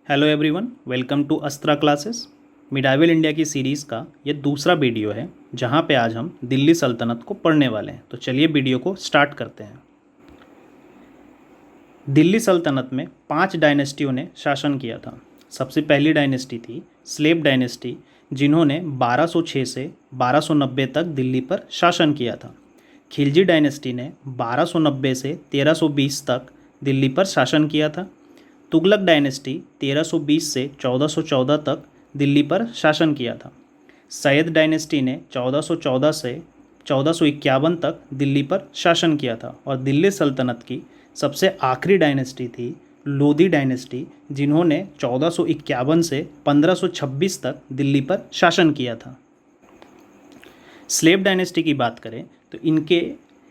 Hello everyone, welcome to Astra classes. Medieval India की series का ये दूसरा वीडियो है जहाँ पे आज हम दिल्ली सल्तनत को पढ़ने वाले हैं। तो चलिए वीडियो को स्टार्ट करते हैं। दिल्ली सल्तनत में 5 डायनेस्टियों ने शासन किया था। सबसे पहली डायनेस्टी थी स्लेव डायनेस्टी, जिन्होंने 1206 से 1290 तक दिल्ली पर शासन किया था। खिलजी डायनेस्टी ने 1290 से 1320 तक दिल्ली पर शासन किया था। तुगलक डायनेस्टी 1320 से 1414 तक दिल्ली पर शासन किया था। सैयद डायनेस्टी ने 1414 से 1451 तक दिल्ली पर शासन किया था। और दिल्ली सल्तनत की सबसे आखिरी डायनेस्टी थी लोधी डायनेस्टी, जिन्होंने 1451 से 1526 तक दिल्ली पर शासन किया था। स्लेव डायनेस्टी की बात करें तो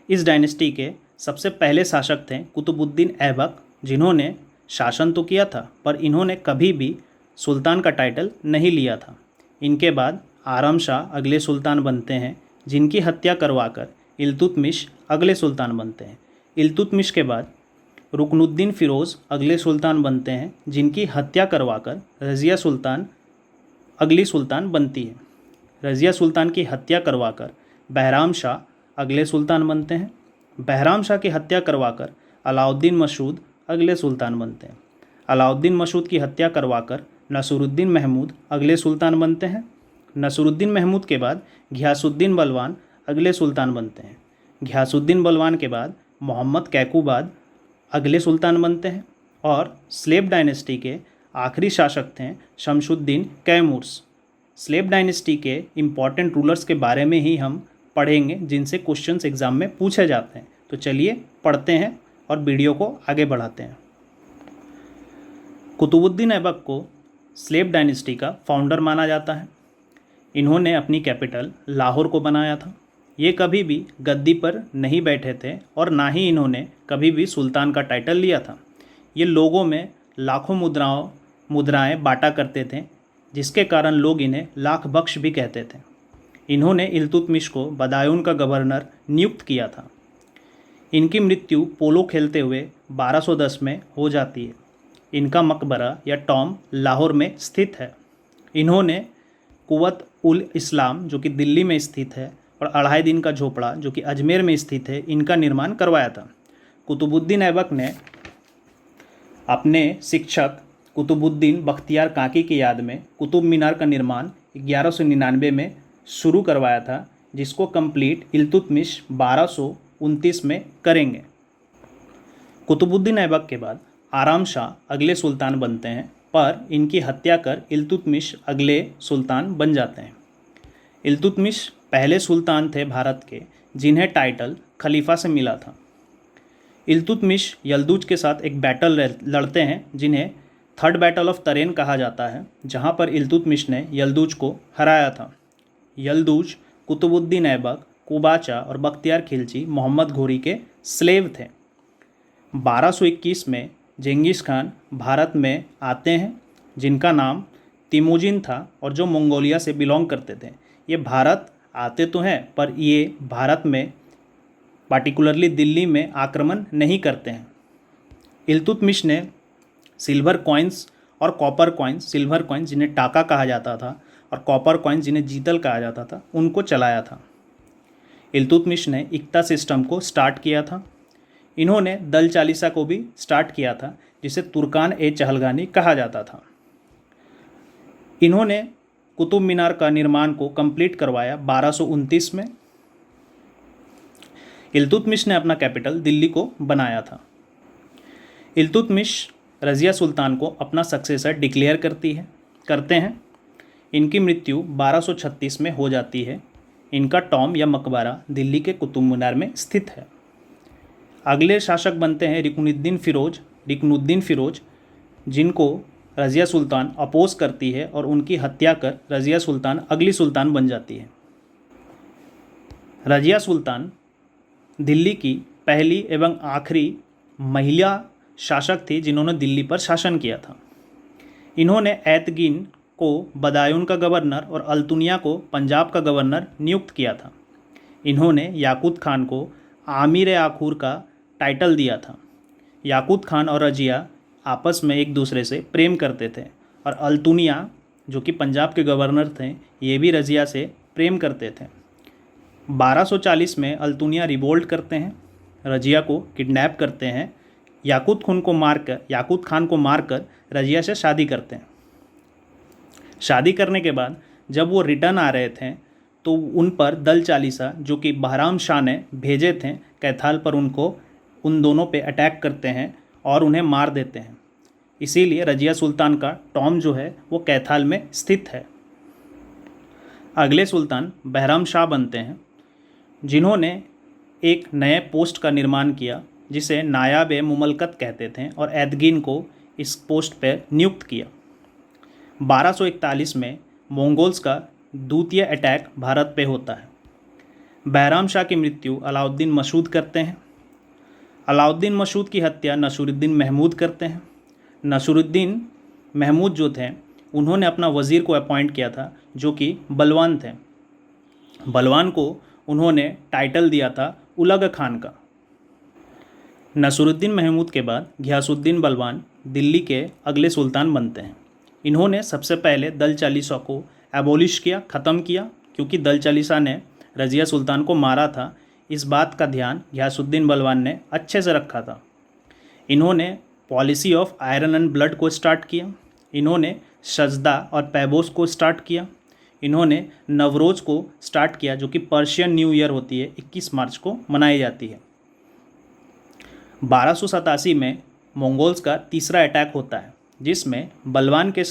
इस डायनेस्टी के सबसे पहले शासक थे कुतुबुद्दीन ऐबक, जिन्होंने शासन तो किया था पर इन्होंने कभी भी सुल्तान का टाइटल नहीं लिया था। इनके बाद आराम शाह अगले सुल्तान बनते हैं, जिनकी हत्या करवाकर इल्तुतमिश अगले सुल्तान बनते हैं। इल्तुतमिश के बाद रुकनुद्दीन फ़िरोज़ अगले सुल्तान बनते हैं, जिनकी हत्या करवाकर रज़िया सुल्तान अगली सुल्तान बनती है। रज़िया सुल्तान की हत्या करवाकर बहराम शाह अगले सुल्तान बनते हैं। बहराम शाह की हत्या करवाकर अलाउद्दीन मसूद अगले सुल्तान बनते हैं। अलाउद्दीन मसूद की हत्या करवाकर नसरुद्दीन महमूद अगले सुल्तान बनते हैं। नसरुद्दीन महमूद के बाद घियासुद्दीन बलवान अगले सुल्तान बनते हैं। घियासुद्दीन बलवान के बाद मोहम्मद कैकूबाद अगले सुल्तान बनते हैं। और स्लेव डायनेस्टी के आखिरी शासक थे शमशुद्दीन कैमूर्स। स्लेव डायनेस्टी के इम्पॉर्टेंट रूलर्स के बारे में ही हम पढ़ेंगे, जिनसे क्वेश्चंस एग्जाम में पूछे जाते हैं। तो चलिए पढ़ते हैं और वीडियो को आगे बढ़ाते हैं। कुतुबुद्दीन ऐबक को स्लेव डायनेस्टी का फाउंडर माना जाता है। इन्होंने अपनी कैपिटल लाहौर को बनाया था। ये कभी भी गद्दी पर नहीं बैठे थे और ना ही इन्होंने कभी भी सुल्तान का टाइटल लिया था। ये लोगों में लाखों मुद्राएं बांटा करते थे, जिसके कारण लोग इन्हें लाख बख्श भी कहते थे। इन्होंने इल्तुतमिश को बदायून का गवर्नर नियुक्त किया था। इनकी मृत्यु पोलो खेलते हुए 1210 में हो जाती है। इनका मकबरा या टॉम लाहौर में स्थित है। इन्होंने कुवत उल इस्लाम, जो कि दिल्ली में स्थित है, और 2.5 दिन का झोपड़ा, जो कि अजमेर में स्थित है, इनका निर्माण करवाया था। कुतुबुद्दीन ऐबक ने अपने शिक्षक कुतुबुद्दीन बख्तियार काकी की याद में कुतुब मीनार का निर्माण 1199 में शुरू करवाया था, जिसको कंप्लीट इल्तुतमिश 1229 में करेंगे। कुतुबुद्दीन ऐबक के बाद आराम शाह अगले सुल्तान बनते हैं, पर इनकी हत्या कर इल्तुतमिश अगले सुल्तान बन जाते हैं। इल्तुतमिश पहले सुल्तान थे भारत के, जिन्हें टाइटल खलीफा से मिला था। इल्तुतमिश यल्दुज के साथ एक बैटल लड़ते हैं, जिन्हें थर्ड बैटल ऑफ तरेन कहा जाता है, जहां पर इल्तुतमिश ने यल्दुज को हराया था। यल्दुज कुतुबुद्दीन ऐबक, कुबाचा और बख्तियार खिलजी मोहम्मद घोरी के स्लेव थे। 1221 में जेंगिस खान भारत में आते हैं, जिनका नाम तिमुजिन था और जो मंगोलिया से बिलोंग करते थे। ये भारत आते तो हैं, पर ये भारत में पार्टिकुलरली दिल्ली में आक्रमण नहीं करते हैं। इल्तुतमिश ने सिल्वर कॉइन्स और कॉपर कॉइन्स, सिल्वर कॉइन्स जिन्हें टाका कहा जाता था और कॉपर कॉइन्स जिन्हें जीतल कहा जाता था, उनको चलाया था। इल्तुतमिश ने इक्ता सिस्टम को स्टार्ट किया था। इन्होंने दल चालीसा को भी स्टार्ट किया था, जिसे तुर्कान ए चहलगानी कहा जाता था। इन्होंने कुतुब मीनार का निर्माण को कंप्लीट करवाया 1229 में। इल्तुतमिश ने अपना कैपिटल दिल्ली को बनाया था। इल्तुतमिश रज़िया सुल्तान को अपना सक्सेसर डिक्लेयर करते हैं। इनकी मृत्यु 1236 में हो जाती है। इनका टॉम या मकबरा दिल्ली के कुतुब मीनार में स्थित है। अगले शासक बनते हैं रिकनुद्दीन फ़िरोज़, जिनको रज़िया सुल्तान अपोज करती है और उनकी हत्या कर रज़िया सुल्तान अगली सुल्तान बन जाती है। रज़िया सुल्तान दिल्ली की पहली एवं आखिरी महिला शासक थी, जिन्होंने दिल्ली पर शासन किया था। इन्होंने ऐतगिन को बदायून का गवर्नर और अल्तुनिया को पंजाब का गवर्नर नियुक्त किया था। इन्होंने याकूत खान को आमिर आखूर का टाइटल दिया था। याकूत खान और रज़िया आपस में एक दूसरे से प्रेम करते थे और अल्तुनिया जो कि पंजाब के गवर्नर थे ये भी रज़िया से प्रेम करते थे। 1240 में अल्तुनिया रिवोल्ट करते हैं, रज़िया को किडनैप करते हैं, याकूत खान को मारकर रज़िया से शादी करते हैं। शादी करने के बाद जब वो रिटर्न आ रहे थे तो उन पर दल चालीसा जो कि बहराम शाह ने भेजे थे कैथाल पर, उन दोनों पे अटैक करते हैं और उन्हें मार देते हैं। इसीलिए रज़िया सुल्तान का टॉम जो है वो कैथाल में स्थित है। अगले सुल्तान बहराम शाह बनते हैं, जिन्होंने एक नए पोस्ट का निर्माण किया जिसे नायाब मुमलकत कहते थे और एदगीन को इस पोस्ट पर नियुक्त किया। 1241 में मंगोल्स का द्वितीय अटैक भारत पे होता है। बहराम शाह की मृत्यु अलाउद्दीन मसूद करते हैं। अलाउद्दीन मसूद की हत्या नसीरुद्दीन महमूद करते हैं। नसीरुद्दीन महमूद जो थे उन्होंने अपना वज़ीर को अपॉइंट किया था जो कि बलवान थे। बलवान को उन्होंने टाइटल दिया था उलग खान का। नसीरुद्दीन महमूद के बाद घियासुद्दीन बलवान दिल्ली के अगले सुल्तान बनते हैं। इन्होंने सबसे पहले दल चालीसा को एबोलिश किया, ख़त्म किया, क्योंकि दल चालीसा ने रज़िया सुल्तान को मारा था। इस बात का ध्यान घियासुद्दीन बलवान ने अच्छे से रखा था। इन्होंने policy of iron and blood को स्टार्ट किया। इन्होंने सजदा और पैबोस को स्टार्ट किया। इन्होंने नवरोज़ को स्टार्ट किया जो कि पर्शियन न्यू ईयर होती है, 21 मार्च को मनाई जाती है। 1287 में मंगोल्स का तीसरा अटैक होता है जिसमें बलवान के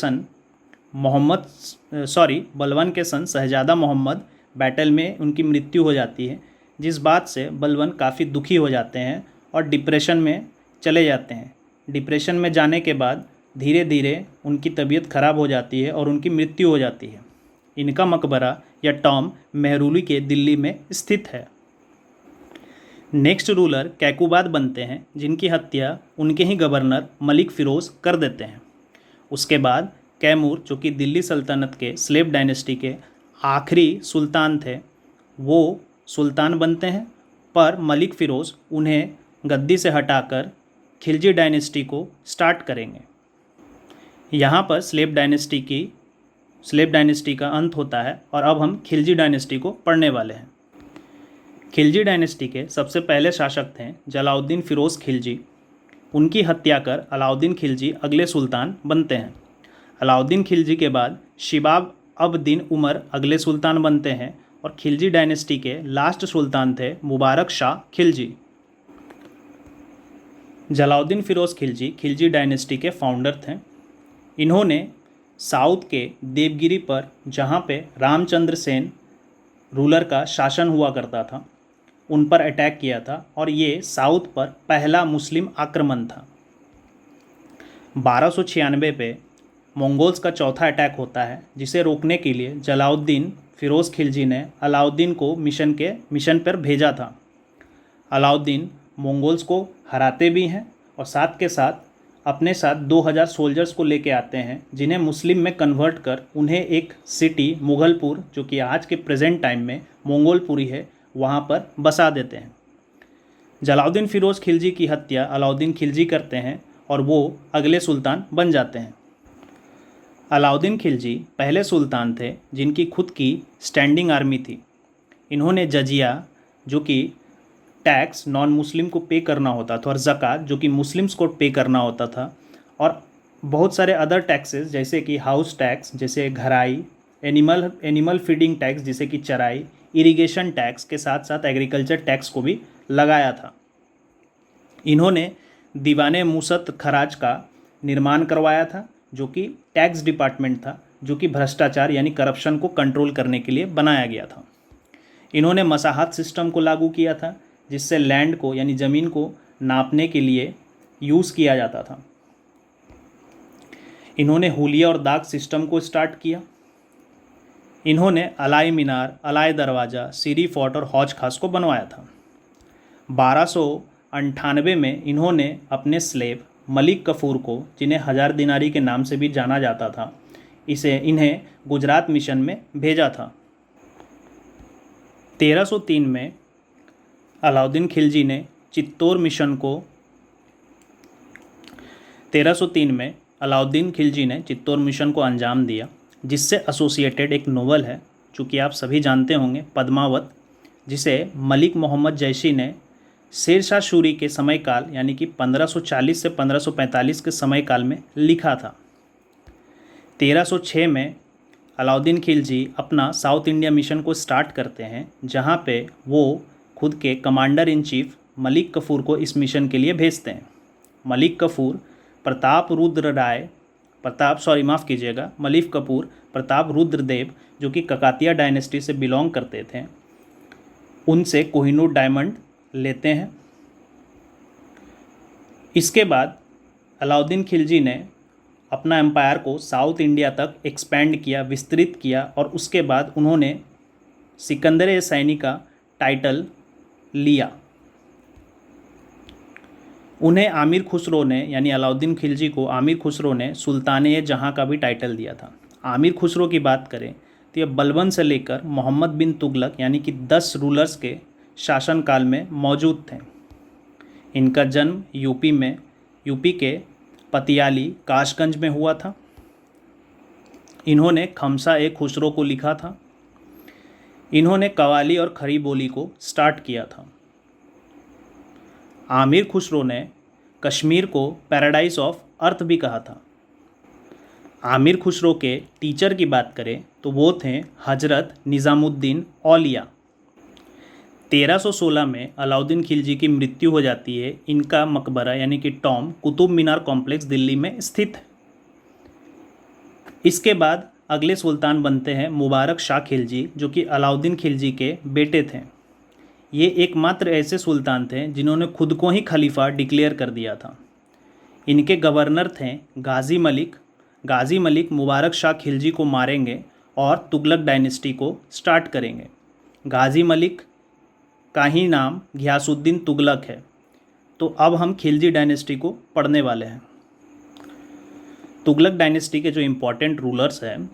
सन शहजादा मोहम्मद बैटल में उनकी मृत्यु हो जाती है, जिस बात से बलवान काफ़ी दुखी हो जाते हैं और डिप्रेशन में चले जाते हैं। डिप्रेशन में जाने के बाद धीरे धीरे उनकी तबीयत ख़राब हो जाती है और उनकी मृत्यु हो जाती है। इनका मकबरा या टॉम मेहरुली के दिल्ली में स्थित है। नेक्स्ट रूलर कैकुबाद बनते हैं, जिनकी हत्या उनके ही गवर्नर मलिक फ़िरोज़ कर देते हैं। उसके बाद कैमूर जो कि दिल्ली सल्तनत के स्लेव डायनेस्टी के आखिरी सुल्तान थे वो सुल्तान बनते हैं, पर मलिक फ़िरोज़ उन्हें गद्दी से हटाकर खिलजी डायनेस्टी को स्टार्ट करेंगे। यहाँ पर स्लेव डायनेस्टी का अंत होता है और अब हम खिलजी डायनेस्टी को पढ़ने वाले हैं। खिलजी डायनेस्टी के सबसे पहले शासक थे जलाउद्दीन फ़िरोज़ खिलजी। उनकी हत्या कर अलाउद्दीन खिलजी अगले सुल्तान बनते हैं। अलाउद्दीन खिलजी के बाद शिबाब अब दिन उमर अगले सुल्तान बनते हैं और खिलजी डायनेस्टी के लास्ट सुल्तान थे मुबारक शाह खिलजी। जलाउद्दीन फ़िरोज़ खिलजी खिलजी डायनेस्टी के फाउंडर थे। इन्होंने साउथ के देवगिरी पर, जहाँ पे रामचंद्र सेन रूलर का शासन हुआ करता था, उन पर अटैक किया था और ये साउथ पर पहला मुस्लिम आक्रमण था। 1296 पे मंगोल्स का चौथा अटैक होता है, जिसे रोकने के लिए जलाउद्दीन फ़िरोज़ खिलजी ने अलाउद्दीन को मिशन पर भेजा था। अलाउद्दीन मंगोल्स को हराते भी हैं और साथ के साथ अपने साथ 2000 सोल्जर्स को लेके आते हैं, जिन्हें मुस्लिम में कन्वर्ट कर उन्हें एक सिटी मुगलपुर जो कि आज के प्रेजेंट टाइम में मंगोलपुरी है वहाँ पर बसा देते हैं। जलाउद्दीन फ़िरोज़ खिलजी की हत्या अलाउद्दीन खिलजी करते हैं और वो अगले सुल्तान बन जाते हैं। अलाउद्दीन खिलजी पहले सुल्तान थे जिनकी खुद की स्टैंडिंग आर्मी थी। इन्होंने जजिया जो कि टैक्स नॉन मुस्लिम को पे करना होता था और ज़कात जो कि मुस्लिम्स को पे करना होता था, और बहुत सारे अदर टैक्सेस जैसे कि हाउस टैक्स जैसे घराई, एनिमल फीडिंग टैक्स जैसे कि चराई, इरिगेशन टैक्स के साथ साथ एग्रीकल्चर टैक्स को भी लगाया था। इन्होंने दीवाने मुसत खराज का निर्माण करवाया था जो कि टैक्स डिपार्टमेंट था, जो कि भ्रष्टाचार यानी करप्शन को कंट्रोल करने के लिए बनाया गया था। इन्होंने मसाहत सिस्टम को लागू किया था, जिससे लैंड को यानी ज़मीन को नापने के लिए यूज़ किया जाता था। इन्होंने हुलिया और दाग सिस्टम को स्टार्ट किया। इन्होंने अलाई मीनार, अलाई दरवाज़ा, सीरी फोर्ट और हौज खास को बनवाया था। 1298 में इन्होंने अपने स्लेव मलिक कफूर को, जिन्हें हजार दिनारी के नाम से भी जाना जाता था, इन्हें गुजरात मिशन में भेजा था। 1303 में अलाउद्दीन खिलजी ने चित्तौड़ मिशन को 1303 में अलाउद्दीन खिलजी ने चित्तौड़ मिशन को अंजाम दिया, जिससे एसोसिएटेड एक नोवेल है जो कि आप सभी जानते होंगे, पद्मावत, जिसे मलिक मोहम्मद जैशी ने शेर शाह सूरी के समय काल यानी कि 1540 से 1545 के समय काल में लिखा था। 1306 में अलाउद्दीन खिलजी अपना साउथ इंडिया मिशन को स्टार्ट करते हैं, जहां पे वो खुद के commander in chief Malik Kafur को इस मिशन के लिए भेजते हैं। मलिक कफूर मलिक कपूर प्रताप रुद्रदेव, जो कि ककातिया डायनेस्टी से बिलोंग करते थे, उनसे कोहिनूर डायमंड लेते हैं। इसके बाद अलाउद्दीन खिलजी ने अपना एम्पायर को साउथ इंडिया तक एक्सपेंड किया, विस्तृत किया, और उसके बाद उन्होंने सिकंदर सैनी का टाइटल लिया। उन्हें आमिर खुसरो ने, यानी अलाउद्दीन खिलजी को आमिर खुसरो ने सुल्तान-ए-जहाँ का भी टाइटल दिया था। आमिर खुसरो की बात करें तो ये बलबन से लेकर मोहम्मद बिन तुगलक यानी कि 10 रूलर्स के शासनकाल में मौजूद थे। इनका जन्म यूपी के पतियाली काशगंज में हुआ था। इन्होंने खमसा-ए-खुसरो को लिखा था। इन्होंने कवाली और खरी बोली को स्टार्ट किया था। आमिर खुसरो ने कश्मीर को पैराडाइज ऑफ अर्थ भी कहा था। आमिर खुसरो के टीचर की बात करें तो वो थे हजरत निज़ामुद्दीन औलिया। 1316 में अलाउद्दीन खिलजी की मृत्यु हो जाती है। इनका मकबरा यानी कि टॉम कुतुब मीनार कॉम्प्लेक्स दिल्ली में स्थित है। इसके बाद अगले सुल्तान बनते हैं मुबारक शाह खिलजी, जो कि अलाउद्दीन खिलजी के बेटे थे। ये एकमात्र ऐसे सुल्तान थे जिन्होंने खुद को ही खलीफा डिक्लेयर कर दिया था। इनके गवर्नर थे गाजी मलिक। गाजी मलिक मुबारक शाह खिलजी को मारेंगे और तुगलक डायनेस्टी को स्टार्ट करेंगे। गाजी मलिक का ही नाम घियासुद्दीन तुगलक है। तो अब हम खिलजी डायनेस्टी को पढ़ने वाले हैं। तुगलक डायनेस्टी के जो इम्पोर्टेंट रूलर्स हैं,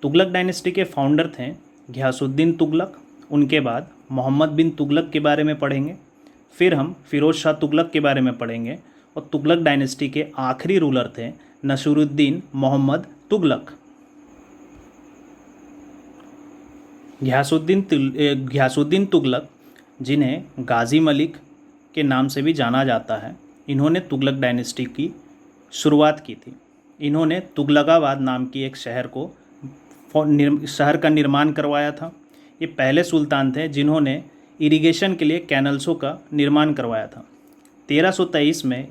तुगलक डायनेस्टी के फाउंडर थे घियासुद्दीन तुगलक। उनके बाद मोहम्मद बिन तुगलक के बारे में पढ़ेंगे, फिर हम फिरोज़ शाह तुगलक के बारे में पढ़ेंगे, और तुगलक डायनेस्टी के आखिरी रूलर थे नसीरुद्दीन मोहम्मद तुगलक। घियासुद्दीन तुगलक, जिन्हें गाजी मलिक के नाम से भी जाना जाता है, इन्होंने तुगलक डायनेस्टी की शुरुआत की थी। इन्होंने तुगलकाबाद नाम की एक शहर का निर्माण करवाया था। ये पहले सुल्तान थे जिन्होंने इरिगेशन के लिए कैनल्सों का निर्माण करवाया था। 1323 में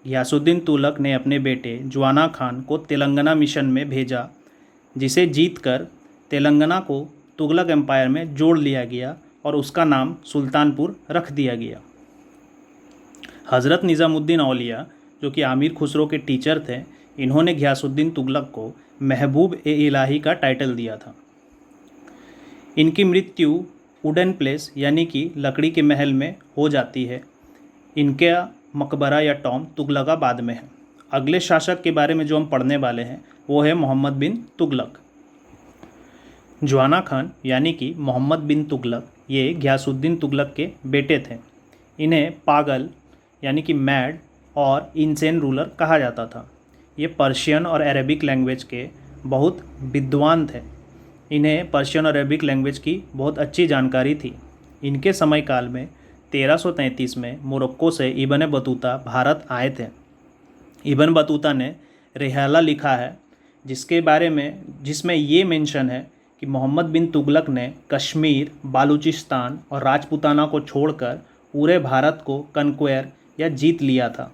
घियासुद्दीन तुगलक ने अपने बेटे जुआना खान को तेलंगाना मिशन में भेजा, जिसे जीतकर तेलंगाना को तुगलक एम्पायर में जोड़ लिया गया और उसका नाम सुल्तानपुर रख दिया गया। हज़रत निज़ामुद्दीन औलिया, जो कि आमिर खुसरो के टीचर थे, इन्होंने घियासुद्दीन तुगलक को महबूब-ए-इलाही का टाइटल दिया था। इनकी मृत्यु वुडन प्लेस यानी कि लकड़ी के महल में हो जाती है। इनका मकबरा या टॉम तुगलकाबाद में है। अगले शासक के बारे में जो हम पढ़ने वाले हैं वो है मोहम्मद बिन तुगलक। जुआना खान यानी कि मोहम्मद बिन तुगलक, ये घियासुद्दीन तुगलक के बेटे थे। इन्हें पागल यानी कि मैड और इनसेन रूलर कहा जाता था। ये पर्शियन और अरेबिक लैंग्वेज के बहुत विद्वान थे। इन्हें पर्शियन और अरेबिक लैंग्वेज की बहुत अच्छी जानकारी थी। इनके समयकाल में 1333 में मोरक्को से इब्न बतूता भारत आए थे। इब्न बतूता ने रिहाला लिखा है, जिसमें ये मेंशन है कि मोहम्मद बिन तुगलक ने कश्मीर, बालूचिस्तान और राजपूताना को छोड़कर पूरे भारत को कन्क्वेयर या जीत लिया था।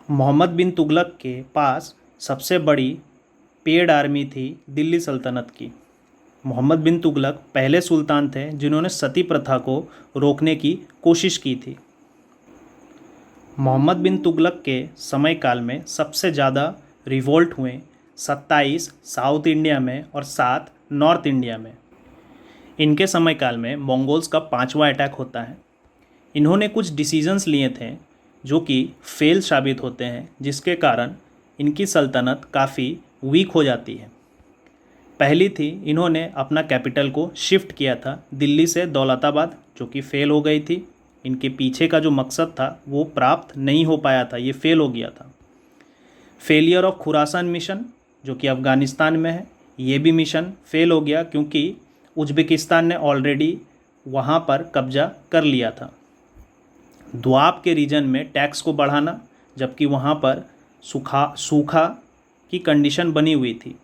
मोहम्मद बिन तुगलक के पास सबसे बड़ी पेड आर्मी थी दिल्ली सल्तनत की। मोहम्मद बिन तुगलक पहले सुल्तान थे जिन्होंने सती प्रथा को रोकने की कोशिश की थी। मोहम्मद बिन तुगलक के समयकाल में सबसे ज़्यादा रिवोल्ट हुए 27 साउथ इंडिया में और 7 नॉर्थ इंडिया में। इनके समयकाल में मंगोल्स का 5वां अटैक होता है। इन्होंने कुछ डिसीजंस लिए थे जो कि फेल साबित होते हैं, जिसके कारण इनकी सल्तनत काफ़ी वीक हो जाती है। पहली थी, इन्होंने अपना कैपिटल को शिफ्ट किया था दिल्ली से दौलताबाद, जो कि फेल हो गई थी। इनके पीछे का जो मकसद था वो प्राप्त नहीं हो पाया था, ये फेल हो गया था। फेलियर ऑफ खुरासान मिशन जो कि अफ़गानिस्तान में है, ये भी मिशन फेल हो गया क्योंकि उज़्बेकिस्तान ने ऑलरेडी वहाँ पर कब्जा कर लिया था। द्वाब के रीजन में टैक्स को बढ़ाना, जबकि वहाँ पर सूखा की कंडीशन बनी हुई थी।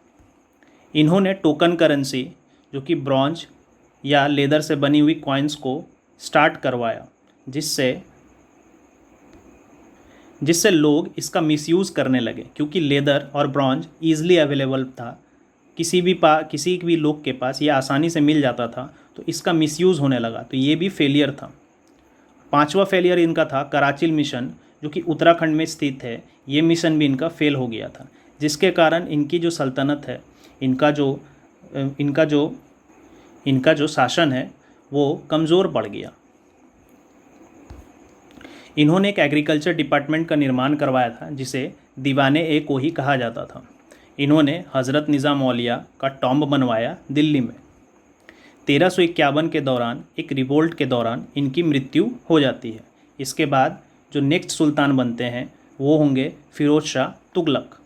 इन्होंने टोकन करेंसी जो कि ब्रॉन्ज या लेदर से बनी हुई कॉइन्स को स्टार्ट करवाया, जिससे लोग इसका मिसयूज़ करने लगे, क्योंकि लेदर और ब्रॉन्ज ईज़िली अवेलेबल था, किसी भी लोग के पास ये आसानी से मिल जाता था, तो इसका मिसयूज़ होने लगा। तो ये भी फेलियर था। पांचवा फेलियर इनका था कराचिल मिशन जो कि उत्तराखंड में स्थित है। ये मिशन भी इनका फेल हो गया था, जिसके कारण इनकी जो सल्तनत है, इनका जो शासन है वो कमज़ोर पड़ गया। इन्होंने एक एग्रीकल्चर डिपार्टमेंट का निर्माण करवाया था जिसे दीवाने को ही कहा जाता था। इन्होंने हज़रत निज़ाम औलिया का टॉम्ब बनवाया दिल्ली में। 1351 के दौरान एक रिवोल्ट के दौरान इनकी मृत्यु हो जाती है। इसके बाद जो नेक्स्ट सुल्तान बनते हैं वो होंगे फ़िरोज़ शाह तुगलक।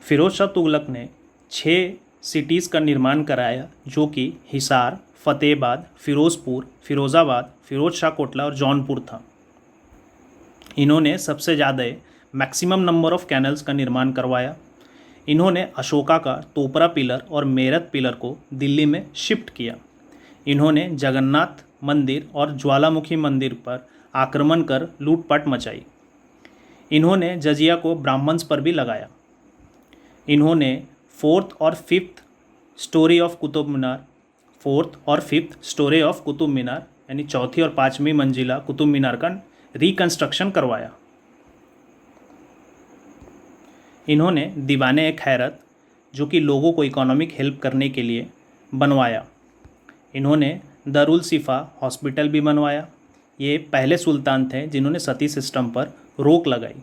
फ़िरोज़ शाह तुगलक ने 6 सिटीज़ का निर्माण कराया जो कि हिसार, फ़तेहाबाद, फ़िरोज़पुर, फ़िरोज़ाबाद, फ़िरोज़ शाह कोटला और जौनपुर था। इन्होंने सबसे ज़्यादा मैक्सिमम नंबर ऑफ़ कैनल्स का निर्माण करवाया। इन्होंने अशोका का तोपरा पिलर और मेरठ पिलर को दिल्ली में शिफ्ट किया। इन्होंने जगन्नाथ मंदिर और ज्वालामुखी मंदिर पर आक्रमण कर लूटपाट मचाई। इन्होंने जजिया को ब्राह्मण्स पर भी लगाया। इन्होंने 4th और 5th story of Qutub Minar यानी चौथी और 5वीं मंजिला कुतुब मीनार का रिकंस्ट्रक्शन करवाया। इन्होंने दीवाने खैरत जो कि लोगों को इकोनॉमिक हेल्प करने के लिए बनवाया। इन्होंने दारुल शिफा हॉस्पिटल भी बनवाया। ये पहले सुल्तान थे जिन्होंने सती सिस्टम पर रोक लगाई।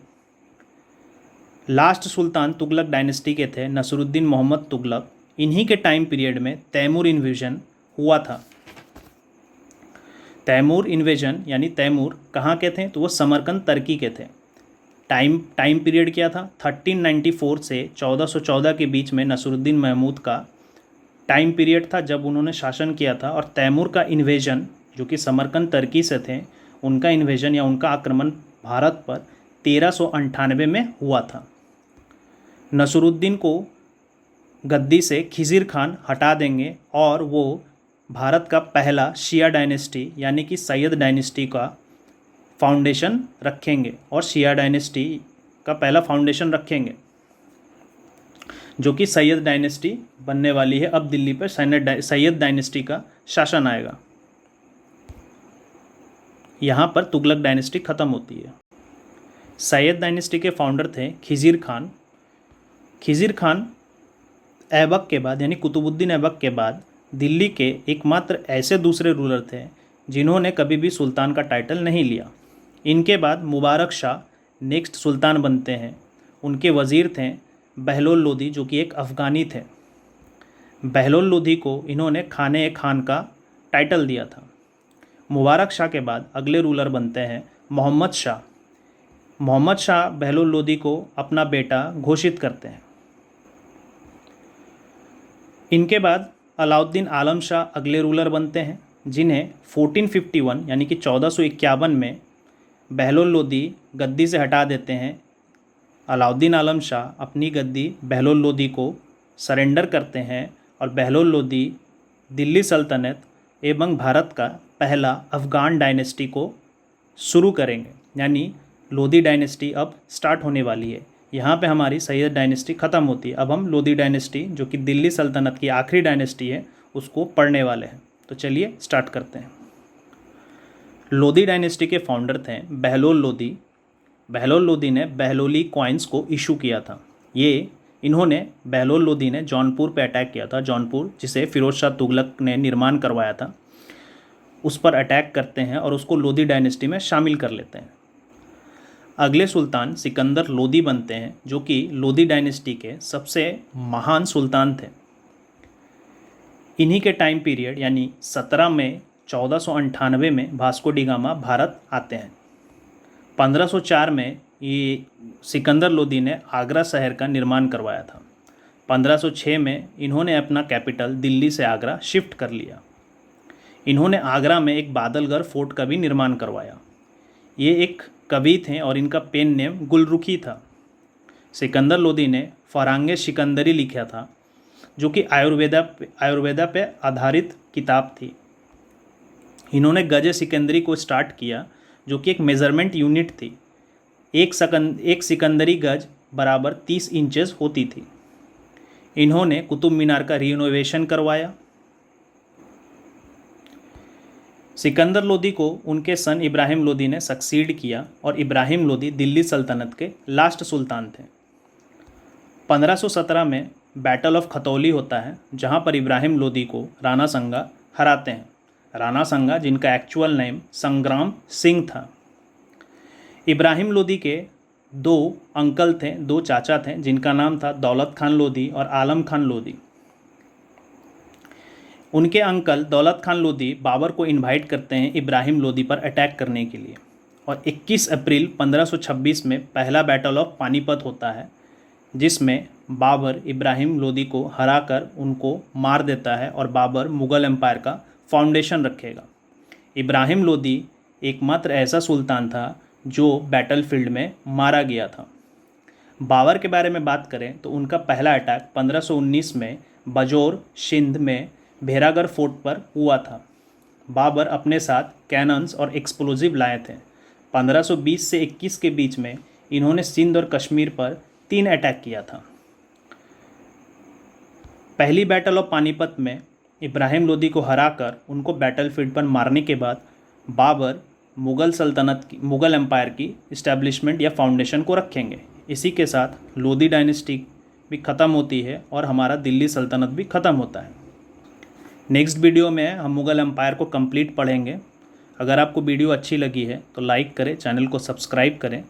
लास्ट सुल्तान तुगलक डायनेस्टी के थे नसरुद्दीन मोहम्मद तुगलक। इन्हीं के टाइम पीरियड में तैमूर इन्वेजन हुआ था। तैमूर इन्वेजन यानी तैमूर कहाँ के थे, तो वो समरकंद तुर्की के थे। टाइम पीरियड क्या था, 1394 से 1414 के बीच में नसरुद्दीन महमूद का टाइम पीरियड था जब उन्होंने शासन किया था। और तैमूर का इन्वेजन जो कि समरकंद तुर्की से थे, उनका इन्वेजन या उनका आक्रमण भारत पर 1398 में हुआ था। नसरुद्दीन को गद्दी से खिज़िर खान हटा देंगे और वो भारत का पहला शिया डायनेस्टी यानी कि सैयद डायनेस्टी का फाउंडेशन रखेंगे और शिया डायनेस्टी का पहला फाउंडेशन रखेंगे जो कि सैयद डायनेस्टी बनने वाली है। अब दिल्ली पर सैयद डायनेस्टी का शासन आएगा। यहाँ पर तुगलक डायनेस्टी ख़त्म होती है। सैयद डायनेस्टी के फाउंडर थे खिज़िर खान। खिज़िर खान ऐबक के बाद यानी कुतुबुद्दीन ऐबक के बाद दिल्ली के एकमात्र ऐसे दूसरे रूलर थे जिन्होंने कभी भी सुल्तान का टाइटल नहीं लिया। इनके बाद मुबारक शाह नेक्स्ट सुल्तान बनते हैं। उनके वज़ीर थे बहलोल लोदी जो कि एक अफ़गानी थे। बहलोल लोदी को इन्होंने खाने खान का टाइटल दिया था। मुबारक शाह के बाद अगले रूलर बनते हैं मोहम्मद शाह। मोहम्मद शाह बहलोल लोदी को अपना बेटा घोषित करते हैं। इनके बाद अलाउद्दीन आलम शाह अगले रूलर बनते हैं जिन्हें 1451 यानी कि 1451 में बहलोल लोदी गद्दी से हटा देते हैं। अलाउद्दीन आलम शाह अपनी गद्दी बहलोल लोदी को सरेंडर करते हैं और बहलोल लोदी दिल्ली सल्तनत एवं भारत का पहला अफ़गान डायनेस्टी को शुरू करेंगे। यानी लोदी डायनेस्टी अब स्टार्ट होने वाली है। यहाँ पे हमारी सैयद डायनेस्टी ख़त्म होती है। अब हम लोदी डायनेस्टी जो कि दिल्ली सल्तनत की आखिरी डायनेस्टी है उसको पढ़ने वाले हैं। तो चलिए स्टार्ट करते हैं। लोदी डायनेस्टी के फाउंडर थे बहलोल लोदी। बहलोल लोदी ने बहलोली कॉइन्स को इशू किया था। बहलोल लोदी ने जौनपुर पे अटैक किया था। जौनपुर जिसे फ़िरोज़ शाह तुगलक ने निर्माण करवाया था, उस पर अटैक करते हैं और उसको लोदी डायनेस्टी में शामिल कर लेते हैं। अगले सुल्तान सिकंदर लोदी बनते हैं जो कि लोदी डायनेस्टी के सबसे महान सुल्तान थे। इन्हीं के टाइम पीरियड यानी 17 मई 1498 में वास्को डी गामा भारत आते हैं। 1504 में ये सिकंदर लोदी ने आगरा शहर का निर्माण करवाया था। 1506 में इन्होंने अपना कैपिटल दिल्ली से आगरा शिफ्ट कर लिया। इन्होंने आगरा में एक बादलगढ़ फोर्ट का भी निर्माण करवाया। ये एक कवि थे और इनका पेन नेम गुलरुखी था। सिकंदर लोदी ने फरांगे सिकंदरी लिखा था, जो कि आयुर्वेदा पे आधारित किताब थी। इन्होंने गजे सिकंदरी को स्टार्ट किया, जो कि एक मेज़रमेंट यूनिट थी। एक सिकंदरी गज बराबर 30 इंचेस होती थी। इन्होंने कुतुब मीनार का रिनोवेशन करवाया। सिकंदर लोदी को उनके सन इब्राहिम लोदी ने सक्सीड किया और इब्राहिम लोदी दिल्ली सल्तनत के लास्ट सुल्तान थे। 1517 में बैटल ऑफ खतौली होता है, जहां पर इब्राहिम लोदी को राणा संगा हराते हैं। राणा संगा, जिनका एक्चुअल नेम संग्राम सिंह था। इब्राहिम लोदी के 2 अंकल थे, 2 चाचा थे, जिनका नाम था दौलत खान लोदी और आलम खान लोदी। उनके अंकल दौलत खान लोदी बाबर को इनवाइट करते हैं इब्राहिम लोदी पर अटैक करने के लिए, और 21 अप्रैल 1526 में पहला बैटल ऑफ पानीपत होता है, जिसमें बाबर इब्राहिम लोदी को हराकर उनको मार देता है और बाबर मुग़ल एम्पायर का फाउंडेशन रखेगा। इब्राहिम लोदी एकमात्र ऐसा सुल्तान था जो बैटलफील्ड में मारा गया था। बाबर के बारे में बात करें तो उनका पहला अटैक 1519 में बजौर सिंध में भेरागढ़ फोर्ट पर हुआ था। बाबर अपने साथ कैनन्स और एक्सप्लोजिव लाए थे। 1520 से 21 के बीच में इन्होंने सिंध और कश्मीर पर 3 अटैक किया था। पहली बैटल ऑफ पानीपत में इब्राहिम लोदी को हराकर उनको बैटलफील्ड पर मारने के बाद बाबर मुग़ल एम्पायर की इस्टेब्लिशमेंट या फाउंडेशन को रखेंगे। इसी के साथ लोदी डायनेस्टी भी ख़त्म होती है और हमारा दिल्ली सल्तनत भी ख़त्म होता है। नेक्स्ट वीडियो में हम मुग़ल एम्पायर को कंप्लीट पढ़ेंगे। अगर आपको वीडियो अच्छी लगी है तो लाइक करें, चैनल को सब्सक्राइब करें